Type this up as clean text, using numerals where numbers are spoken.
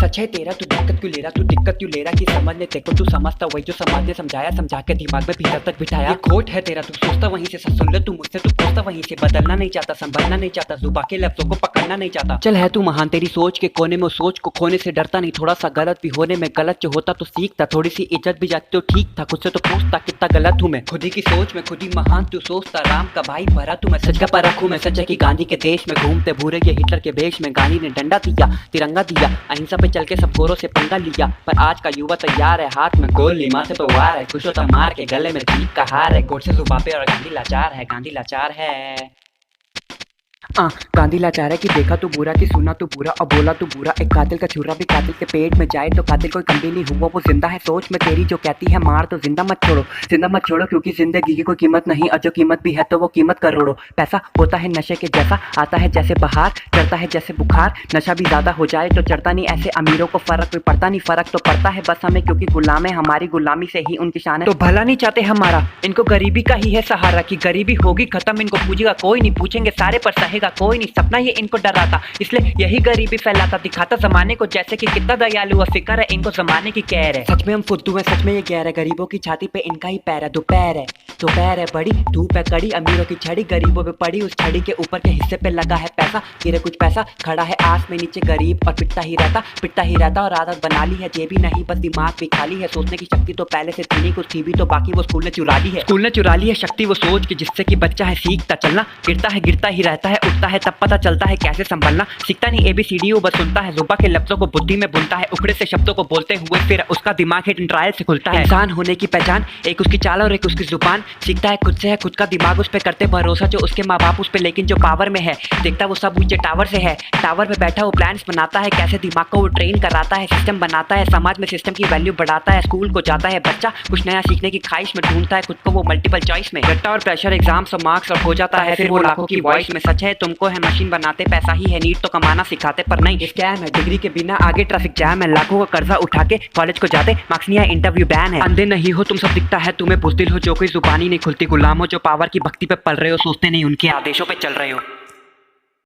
सच है तेरा, तू दिक्कत क्यों ले रहा, तू दिक्कत क्यों ले रहा कि समझने तेको तू समझता वही जो समाज ने समझाया, समझा के दिमाग में भीतर तक बिठाया। ये खोट है तेरा, तू सोचता वहीं से, सच सुन ले तू मुझसे, तू पूछता वहीं से, बदलना नहीं चाहता, संभलना नहीं चाहता, जुबा के लफ्जों को पकड़ना नहीं चाहता। चल है तू महान, तेरी सोच के कोने में सोच को खोने से डरता नहीं, थोड़ा सा गलत भी होने में, गलत जो होता तो सीखता, थोड़ी सी इज्जत भी जाती तो ठीक था, खुद से तो पूछता कितना गलत हूँ मैं, खुद ही की सोच में खुद ही महान तू सोचता, राम का भाई भरा तू, मैं सच का परख हूँ मैं, सच है कि गांधी के देश में घूमते भूरे ये हिटलर के भेष में, गांधी ने डंडा दिया, तिरंगा दिया, अहिंसा पे चल के सब गोरों से पंगा लिया, पर आज का युवा तैयार है, हाथ में गोली माथे पे वार है, खुश होता मार के गले में जीत का हार है, कोट से जुबान पे और गांधी लाचार है, गांधी लाचार है। गांधी लाचार है कि देखा तू बुरा कि सुना तू बुरा और बोला तू बुरा, एक कातिल का छुरा भी कातिल के पेट में जाए तो कातिल कोई कमी नहीं हुआ, वो जिंदा है सोच में तेरी जो कहती है मार, तो जिंदा मत छोड़ो क्योंकि जिंदगी की कोई कीमत नहीं, और जो कीमत भी है तो वो कीमत करोड़ों। पैसा होता है नशे के जैसा, आता है जैसे बहार, चढ़ता है जैसे बुखार, नशा भी ज्यादा हो जाए तो चढ़ता नहीं, ऐसे अमीरों को फर्क भी पड़ता नहीं, फर्क तो पड़ता है बस हमें, क्योंकि गुलाम है, हमारी गुलामी से ही उनकी शान है, तो भला नहीं चाहते हमारा, इनको गरीबी का ही है सहारा, कि गरीबी होगी खत्म, इनको पूछेगा कोई नहीं, पूछेंगे सारे पर सहेगा कोई नहीं, सपना ये इनको डराता, इसलिए यही गरीबी फैलाता, दिखाता जमाने को जैसे कि कितना दयालु और फिक्र है, इनको जमाने की कहर है, सच में हम फुद्दू हैं, सच में ये गैर है, गरीबों की छाती पे इनका ही पैर है, दोपहर है बड़ी धूप है कड़ी, अमीरों की छड़ी गरीबों पे पड़ी, उस छड़ी के ऊपर के हिस्से पे लगा है पैसा, गिरे कुछ पैसा, खड़ा है आस में नीचे गरीब और पिटता ही रहता, और आदत बना ली है जेबी नहीं बस दिमाग भी खाली है, सोचने की शक्ति तो पहले से थी नहीं, कुछ थी भी तो बाकी वो स्कूल ने चुरा ली है शक्ति वो सोच की, जिससे कि बच्चा है सीखता चलना, गिरता ही रहता है, उठता है तब पता चलता है कैसे संभलना, सीखता नहीं ABCD वो बस सुनता है, जुबान के लफ्जों को बुद्धि में बुनता है, उखड़े से शब्दों को बोलते हुए फिर उसका दिमाग हिडन ट्रायल से खुलता है, इंसान होने की पहचान एक उसकी चाल और एक उसकी जुबान, सीखता है खुद से है, खुद का दिमाग उस पे करते भरोसा जो उसके माँ बाप उस पे, लेकिन जो पावर में है देखता वो सब ऊंचे टावर से है, टावर में बैठा वो प्लान्स बनाता है, कैसे दिमाग को वो ट्रेन कराता है, सिस्टम बनाता है, समाज में सिस्टम की वैल्यू बढ़ाता है, स्कूल को जाता है बच्चा कुछ नया सीखने की ख्वाहिश में, ढूंढता है खुद को वो मल्टीपल चॉइस में, रट्टा और प्रेशर एग्जाम्स और मार्क्स और हो जाता है फिर वो लाखों की वॉइस में, सच है तुमको है मशीन बनाते, पैसा ही है नीट तो कमाना सिखाते, पर नहीं स्कैम है, डिग्री के बिना आगे ट्रैफिक जैम है, लाखों का कर्जा उठा के कॉलेज को जाते, मार्क्स नहीं आए इंटरव्यू बैन है, अंधे नहीं हो तुम सब दिखता है तुम्हें, बुज़दिल हो जो कोई जुबानी नहीं खुलती, गुलाम हो जो पावर की भक्ति पे पल रहे हो, सोचते नहीं उनके आदेशों पे चल रहे हो।